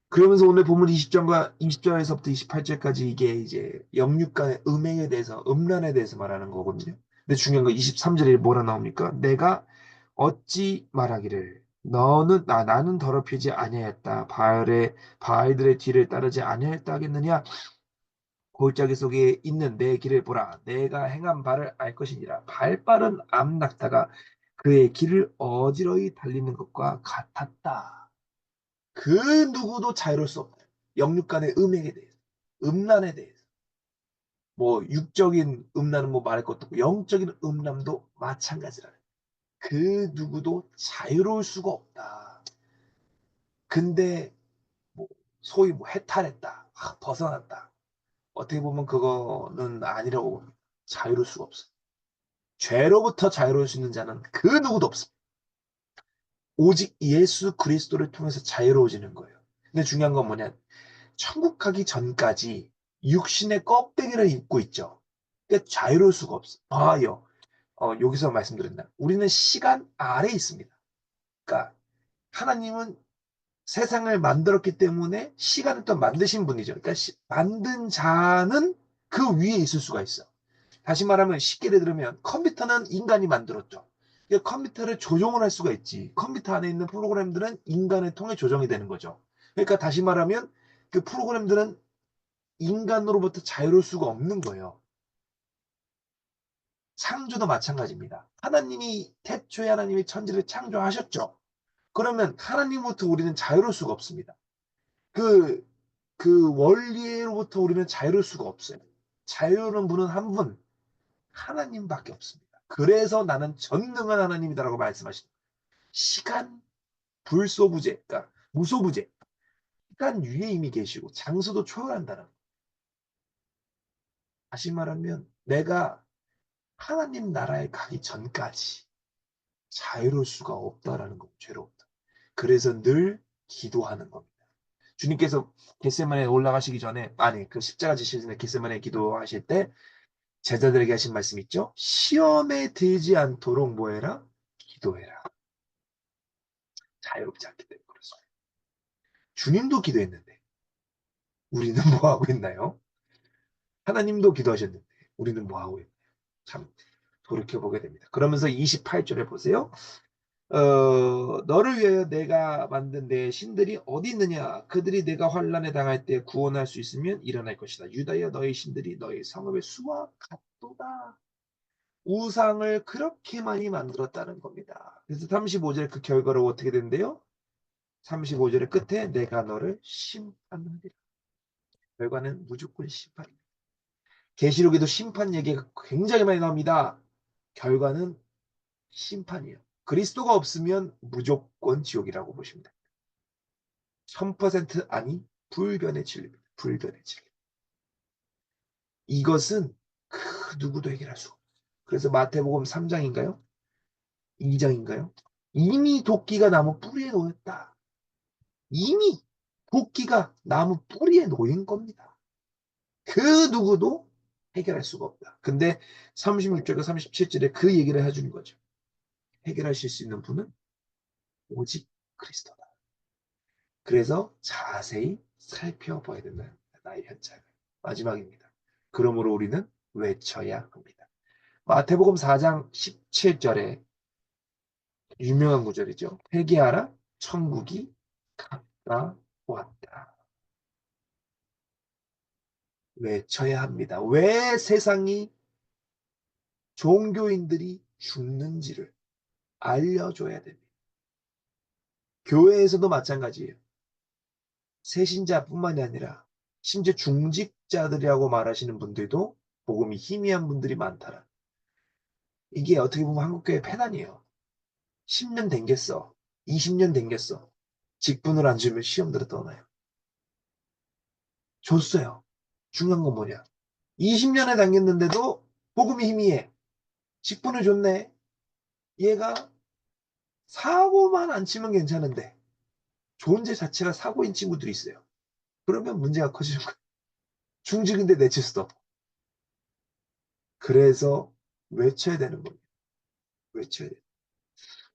그러면서 오늘 본문 20절과 20절에서부터 28절까지 이게 이제 영육간의 음행에 대해서, 음란에 대해서 말하는 거거든요. 근데 중요한 건 23절에 뭐라 나옵니까? 내가 어찌 말하기를 나는 더럽히지 아니하였다. 바알들의 뒤를 따르지 아니하였다 하겠느냐? 골짜기 속에 있는 내 길을 보라. 내가 행한 바를 알 것이니라. 발빠른 암낙타가 그의 길을 어지러이 달리는 것과 같았다. 그 누구도 자유로울 수 없다. 영육간의 음행에 대해서, 음란에 대해서. 뭐 육적인 음란은 뭐 말할 것도 없고 영적인 음란도 마찬가지라. 그 누구도 자유로울 수가 없다. 근데 뭐 소위 뭐 해탈했다, 벗어났다. 어떻게 보면 그거는 아니라고 봅니다. 자유로울 수가 없어. 죄로부터 자유로울 수 있는 자는 그 누구도 없습니다. 오직 예수 그리스도를 통해서 자유로워지는 거예요. 근데 중요한 건 뭐냐? 천국 가기 전까지 육신의 껍데기를 입고 있죠. 그러니까 자유로울 수가 없어. 봐요. 여기서 말씀드린다. 우리는 시간 아래에 있습니다. 그러니까 하나님은 세상을 만들었기 때문에 시간을 또 만드신 분이죠. 그러니까 만든 자는 그 위에 있을 수가 있어. 다시 말하면 쉽게 들으면 컴퓨터는 인간이 만들었죠. 그러니까 컴퓨터를 조종을 할 수가 있지. 컴퓨터 안에 있는 프로그램들은 인간을 통해 조정이 되는 거죠. 그러니까 다시 말하면 그 프로그램들은 인간으로부터 자유로울 수가 없는 거예요. 창조도 마찬가지입니다. 하나님이 태초에 하나님이 천지를 창조하셨죠. 그러면 하나님부터 우리는 자유로울 수가 없습니다. 그, 그 원리로부터 우리는 자유로울 수가 없어요. 자유로운 분은 한 분, 하나님밖에 없습니다. 그래서 나는 전능한 하나님이다라고 말씀하십니다. 시간 불소부재, 그러니까 무소부재, 시간 위에 이미 계시고 장소도 초월한다는 거. 다시 말하면 내가 하나님 나라에 가기 전까지 자유로울 수가 없다라는 거, 죄로부터. 그래서 늘 기도하는 겁니다. 주님께서 겟세마네에 올라가시기 전에, 아니 그 십자가 지시기 전에 겟세마네 기도하실 때 제자들에게 하신 말씀 있죠? 시험에 들지 않도록 뭐 해라? 기도해라. 자유롭지 않기 때문에 그렇습니다. 주님도 기도했는데 우리는 뭐 하고 있나요? 하나님도 기도하셨는데 우리는 뭐 하고 있나요? 참 돌이켜보게 됩니다. 그러면서 28절에 보세요. 너를 위하여 내가 만든 내 신들이 어디 있느냐? 그들이 내가 환난에 당할 때 구원할 수 있으면 일어날 것이다. 유다여 너희 신들이 너희 성읍의 수와 같도다. 우상을 그렇게 많이 만들었다는 겁니다. 그래서 35절 그 결과로 어떻게 된대요? 35절의 끝에 내가 너를 심판하리라. 결과는 무조건 심판입니다. 계시록에도 심판 얘기가 굉장히 많이 나옵니다. 결과는 심판이에요. 그리스도가 없으면 무조건 지옥이라고 보시면 됩니다. 1000% 아니 불변의 진리입니다. 불변의 진리. 이것은 그 누구도 해결할 수 없어요. 그래서 마태복음 3장인가요? 2장인가요? 이미 도끼가 나무 뿌리에 놓였다. 이미 도끼가 나무 뿌리에 놓인 겁니다. 그 누구도 해결할 수가 없다. 근데 36절과 37절에 그 얘기를 해주는 거죠. 해결하실 수 있는 분은 오직 그리스도다. 그래서 자세히 살펴봐야 된다. 나의 현장을. 마지막입니다. 그러므로 우리는 외쳐야 합니다. 마태복음 4장 17절에 유명한 구절이죠. 회개하라, 천국이 가까웠다. 외쳐야 합니다. 왜 세상이 종교인들이 죽는지를 알려줘야 됩니다. 교회에서도 마찬가지예요. 새신자뿐만이 아니라 심지어 중직자들이라고 말하시는 분들도 복음이 희미한 분들이 많다라. 이게 어떻게 보면 한국교회 패단이에요. 10년 댕겼어. 20년 댕겼어. 직분을 안 주면 시험 들어 떠나요. 줬어요. 중요한 건 뭐냐? 20년에 당겼는데도 복음이 희미해. 직분을 줬네. 얘가 사고만 안 치면 괜찮은데 존재 자체가 사고인 친구들이 있어요. 그러면 문제가 커지는 거예요. 중직인데 내칠 수도 없고. 그래서 외쳐야 되는 겁니다. 외쳐야 돼요.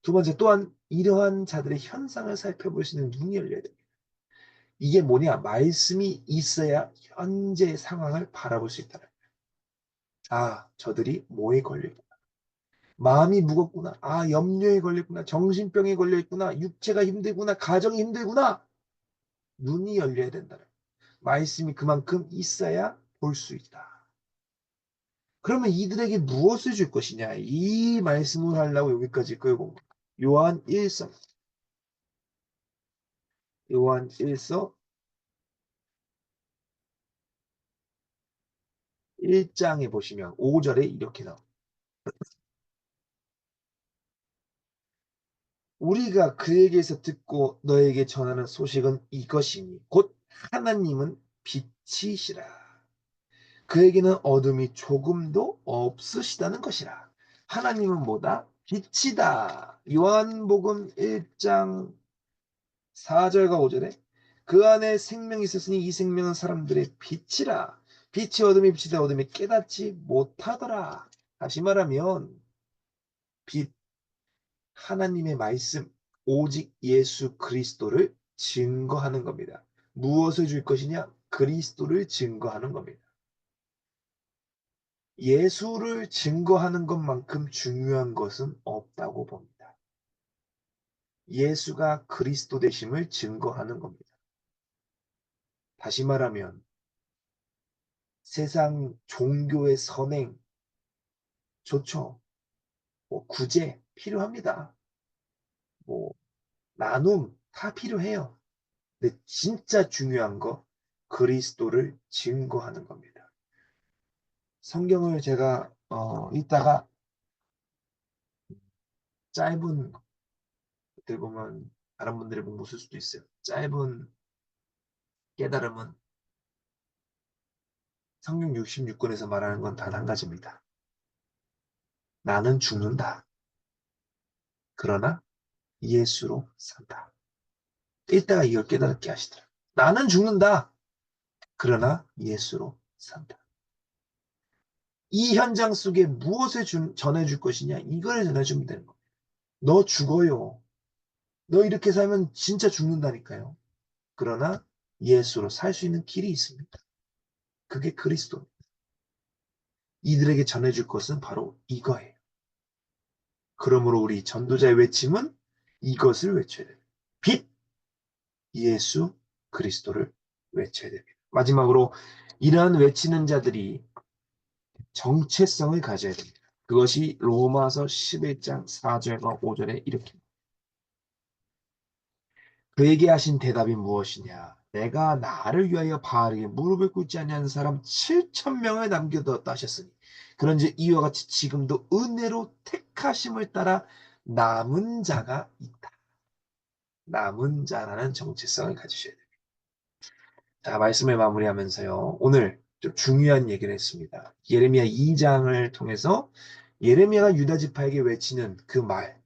두 번째 또한 이러한 자들의 현상을 살펴볼 수 있는 눈이 열려야 됩니다. 이게 뭐냐? 말씀이 있어야 현재 상황을 바라볼 수 있다는 거예요. 아, 저들이 뭐에 걸려있구나. 마음이 무겁구나. 아, 염려에 걸렸구나. 정신병에 걸려있구나. 육체가 힘들구나. 가정이 힘들구나. 눈이 열려야 된다는 거예요. 말씀이 그만큼 있어야 볼 수 있다. 그러면 이들에게 무엇을 줄 것이냐? 이 말씀을 하려고 여기까지 끌고 온 거예요. 요한 1서 요한 1서 1장에 보시면 5절에 이렇게 나옵니다. 우리가 그에게서 듣고 너에게 전하는 소식은 이것이니 곧 하나님은 빛이시라. 그에게는 어둠이 조금도 없으시다는 것이라. 하나님은 뭐다? 빛이다. 요한복음 1장 4절과 5절에 그 안에 생명이 있었으니 이 생명은 사람들의 빛이라. 빛이 어둠이 빛이다. 어둠이 깨닫지 못하더라. 다시 말하면 빛, 하나님의 말씀, 오직 예수 그리스도를 증거하는 겁니다. 무엇을 줄 것이냐? 그리스도를 증거하는 겁니다. 예수를 증거하는 것만큼 중요한 것은 없다고 봅니다. 예수가 그리스도 되심을 증거하는 겁니다. 다시 말하면 세상 종교의 선행 좋죠. 뭐 구제 필요합니다. 뭐 나눔 다 필요해요. 근데 진짜 중요한 거 그리스도를 증거하는 겁니다. 성경을 제가 읽다가 짧은 어떻게 보면 다른 분들이 못 보실 수도 있어요. 짧은 깨달음은 성경 66권에서 말하는 건 단 한 가지입니다. 나는 죽는다. 그러나 예수로 산다. 이따가 이걸 깨닫게 하시더라. 나는 죽는다. 그러나 예수로 산다. 이 현장 속에 무엇을 전해줄 것이냐? 이걸 전해주면 되는 겁니다. 너 죽어요. 너 이렇게 살면 진짜 죽는다니까요. 그러나 예수로 살 수 있는 길이 있습니다. 그게 그리스도. 이들에게 전해줄 것은 바로 이거예요. 그러므로 우리 전도자의 외침은 이것을 외쳐야 돼요. 빛, 예수 그리스도를 외쳐야 됩니다. 마지막으로 이러한 외치는 자들이 정체성을 가져야 됩니다. 그것이 로마서 11장 4절과 5절에 이렇게 그에게 하신 대답이 무엇이냐? 내가 나를 위하여 바알에게 무릎을 꿇지 아니하는 사람 7,000명을 남겨두었다 하셨으니 그런즉 이와 같이 지금도 은혜로 택하심을 따라 남은 자가 있다. 남은 자라는 정체성을 가지셔야 됩니다. 자, 말씀을 마무리하면서요. 오늘 좀 중요한 얘기를 했습니다. 예레미야 2장을 통해서 예레미야가 유다 지파에게 외치는 그 말,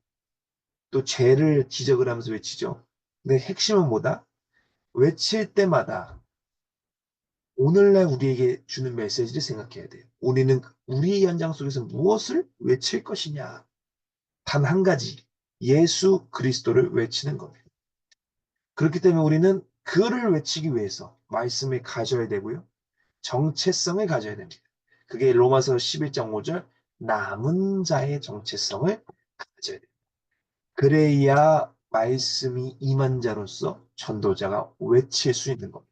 또 죄를 지적을 하면서 외치죠. 근데 핵심은 뭐다? 외칠 때마다 오늘날 우리에게 주는 메시지를 생각해야 돼요. 우리는 우리의 현장 속에서 무엇을 외칠 것이냐? 단 한 가지, 예수 그리스도를 외치는 겁니다. 그렇기 때문에 우리는 그를 외치기 위해서 말씀을 가져야 되고요. 정체성을 가져야 됩니다. 그게 로마서 11장 5절 남은 자의 정체성을 가져야 됩니다. 그래야 말씀이 임한 자로서 전도자가 외칠 수 있는 겁니다.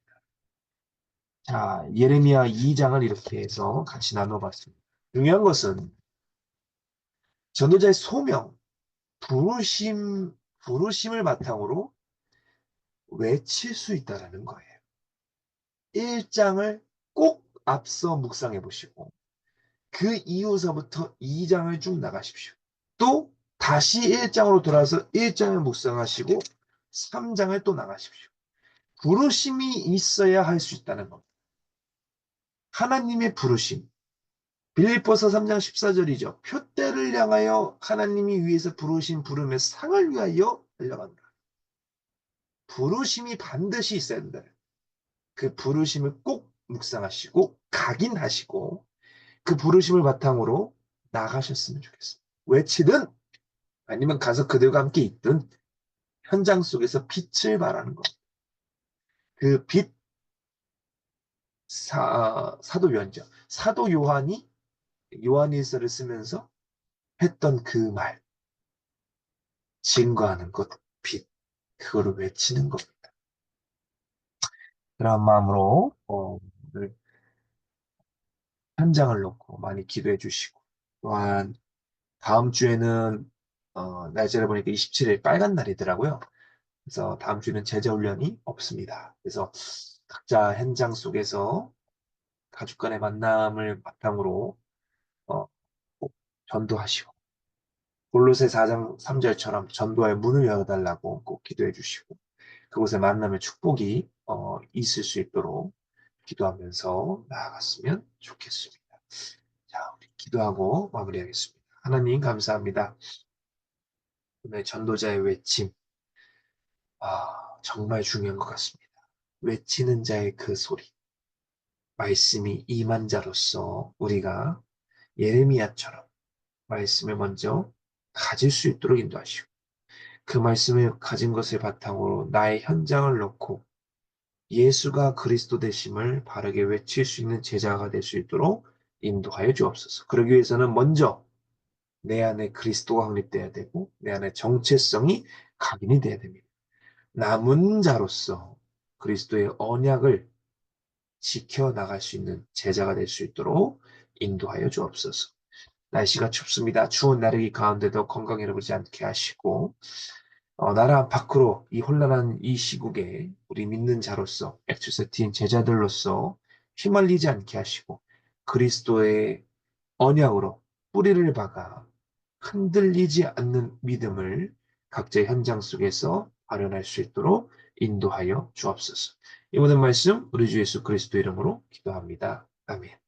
자, 예레미야 2장을 이렇게 해서 같이 나눠봤습니다. 중요한 것은 전도자의 소명, 부르심을 바탕으로 외칠 수 있다라는 거예요. 1장을 꼭 앞서 묵상해 보시고 그 이후서부터 2장을 쭉 나가십시오. 또 다시 1장으로 돌아와서 1장을 묵상하시고 3장을 또 나가십시오. 부르심이 있어야 할 수 있다는 겁니다. 하나님의 부르심. 빌립보서 3장 14절이죠. 표대를 향하여 하나님이 위에서 부르신 부름의 상을 위하여 달려간다. 부르심이 반드시 있어야 된다. 그 부르심을 꼭 묵상하시고 각인하시고 그 부르심을 바탕으로 나가셨으면 좋겠습니다. 외치든 아니면 가서 그들과 함께 있든 현장 속에서 빛을 발하는 것. 그 빛, 사도 요한이죠. 사도 요한이 요한일서를 쓰면서 했던 그 말, 증거하는 것, 빛, 그거를 외치는 겁니다. 그런 마음으로 오늘 현장을 놓고 많이 기도해 주시고 또한 다음 주에는 날짜를 보니까 27일 빨간 날이더라고요. 그래서 다음 주는 제자훈련이 없습니다. 그래서 각자 현장 속에서 가족 간의 만남을 바탕으로 어, 꼭 전도하시고 골로새 4장 3절처럼 전도의 문을 열어달라고 꼭 기도해 주시고 그곳에 만남의 축복이 있을 수 있도록 기도하면서 나아갔으면 좋겠습니다. 자, 우리 기도하고 마무리하겠습니다. 하나님 감사합니다. 오늘 전도자의 외침, 정말 중요한 것 같습니다. 외치는 자의 그 소리, 말씀이 임한 자로서 우리가 예레미야처럼 말씀을 먼저 가질 수 있도록 인도하시고 그 말씀을 가진 것을 바탕으로 나의 현장을 놓고 예수가 그리스도 되심을 바르게 외칠 수 있는 제자가 될 수 있도록 인도하여 주옵소서. 그러기 위해서는 먼저 내 안에 그리스도가 확립돼야 되고 내 안에 정체성이 각인이 돼야 됩니다. 남은 자로서 그리스도의 언약을 지켜나갈 수 있는 제자가 될 수 있도록 인도하여 주옵소서. 날씨가 춥습니다. 추운 날이기 가운데도 건강 잃어버리지 않게 하시고 나라 밖으로 이 혼란한 이 시국에 우리 믿는 자로서 엑투세틴 제자들로서 휘말리지 않게 하시고 그리스도의 언약으로 뿌리를 박아 흔들리지 않는 믿음을 각자의 현장 속에서 발현할 수 있도록 인도하여 주옵소서. 이 모든 말씀 우리 주 예수 그리스도 이름으로 기도합니다. 아멘.